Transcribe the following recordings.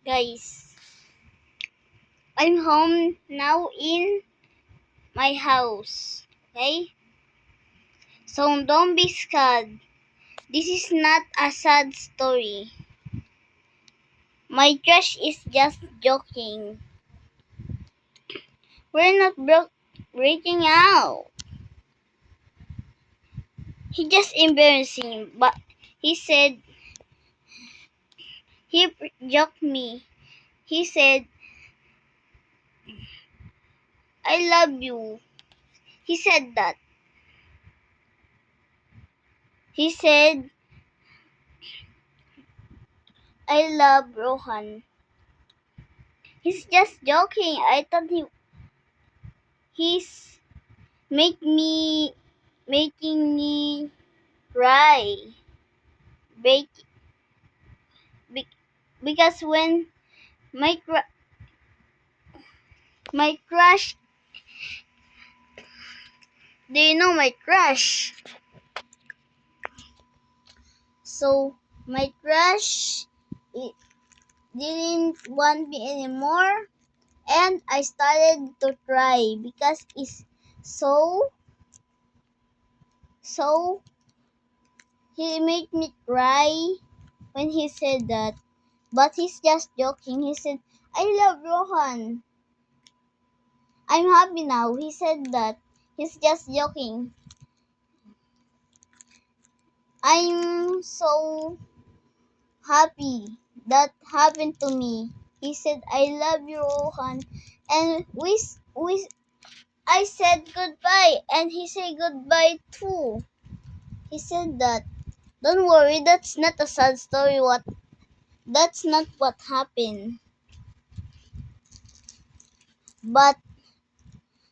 Guys, I'm home now in my house. Okay? So don't be scared. This is not a sad story. My crush is just joking. We're not breaking out. He just embarrassing, but he said he joked me. He said, I love you. He said that. He said, I love Rohan. He's just joking. I thought he's making me cry. Be- because when my my crush, do you know my crush? So my crush it didn't want me anymore, and I started to cry because it's so he made me cry when he said that. But he's just joking. He said, I love Rohan. I'm happy now. He said that. He's just joking. I'm so happy that happened to me. He said, I love you, Rohan. And I said goodbye. And he said goodbye too. He said that. Don't worry, that's not a sad story. That's not what happened. But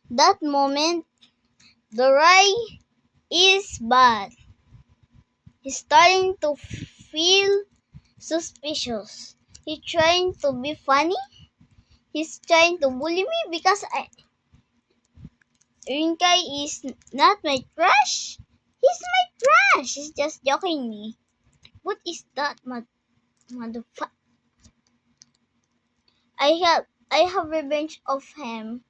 that moment, the Rai is bad. He's starting to feel suspicious. He's trying to be funny. He's trying to bully me because Rinkai is not my crush. He's my crush. He's just joking me. What is that, motherfucker? I have revenge of him.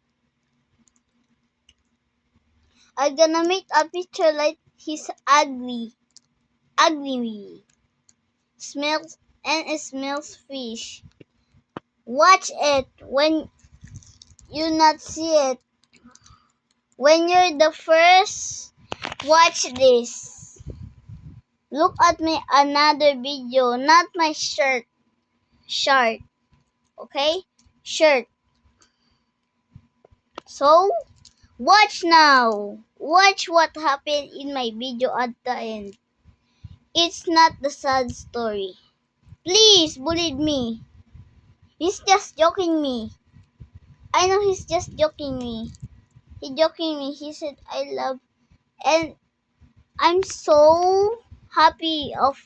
I'm gonna make a picture like he's ugly. Smells and it smells fish. Watch it when you not see it. When you're the first, watch this. Look at my another video, not my shirt. Okay? Shirt. So, watch now. Watch what happened in my video at the end. It's not the sad story. Please, bullied me. He's just joking me. I know he's just joking me. He joking me. He said, I love. And I'm so happy of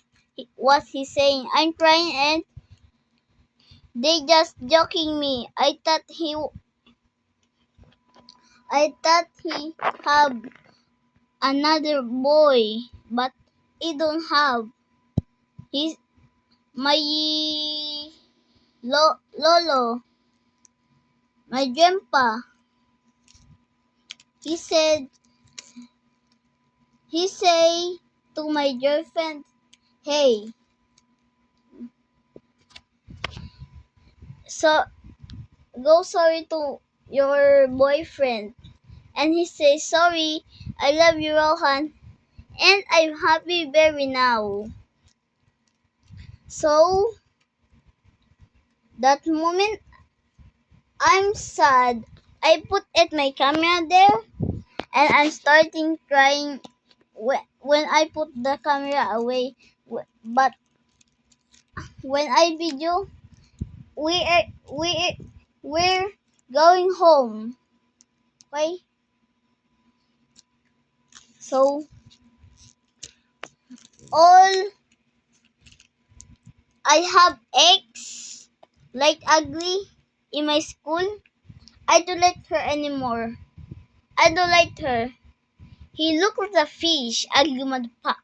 what he's saying. I'm crying and they just joking me. I thought he have another boy, but he don't have. He's my lolo, my grandpa. He say to my girlfriend, hey, so go sorry to your boyfriend. And he says, sorry, I love you, Rohan, and I'm happy very now. So, that moment, I'm sad. I put my camera there, and I'm starting crying when I put the camera away. But when I video, we're going home. Okay? So, all I have ex like ugly in my school. I don't like her anymore. I don't like her. He looked like a fish, ugly motherfucker.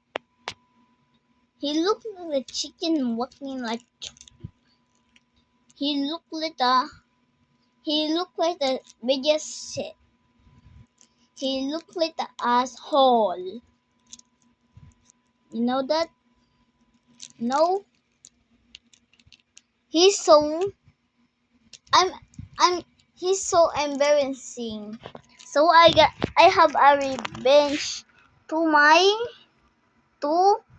He looked like a chicken walking like. He looked like a biggest he looked like an asshole. You know that? No? He's so I'm I'm he's so embarrassing. So I have a revenge to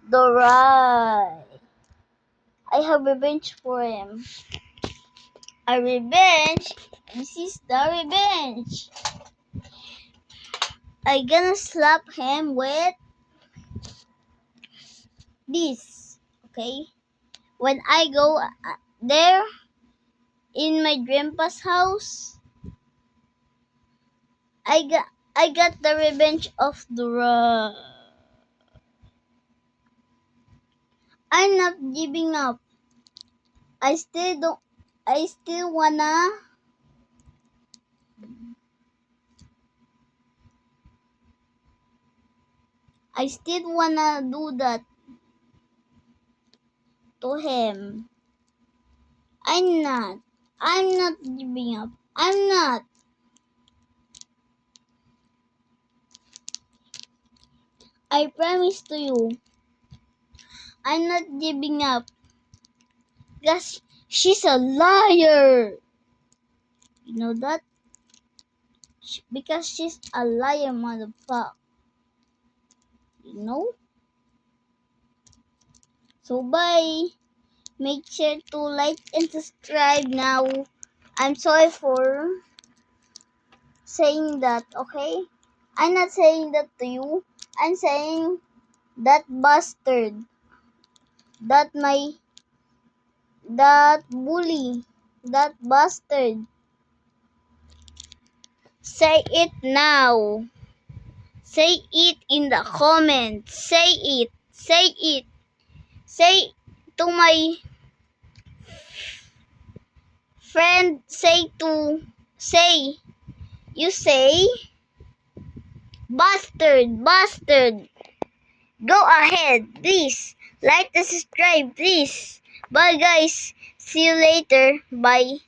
the right. I have revenge for him. A revenge. This is the revenge. I gonna slap him with this. Okay? When I go there in my grandpa's house, I got the revenge of the rock. I'm not giving up. I still don't. I still wanna. I still wanna do that to him. I'm not. I'm not giving up. I'm not. I promise to you. I'm not giving up. Because she's a liar. You know that? Because she's a liar, motherfucker. You know? So bye. Make sure to like and subscribe now. I'm sorry for saying that, okay? I'm not saying that to you. I'm saying that bastard. That bully. That bastard. Say it now. Say it in the comments. Say it. Say it. Say to my friend. Say. You say. Bastard. Go ahead, please. Like and subscribe, please. Bye, guys. See you later. Bye.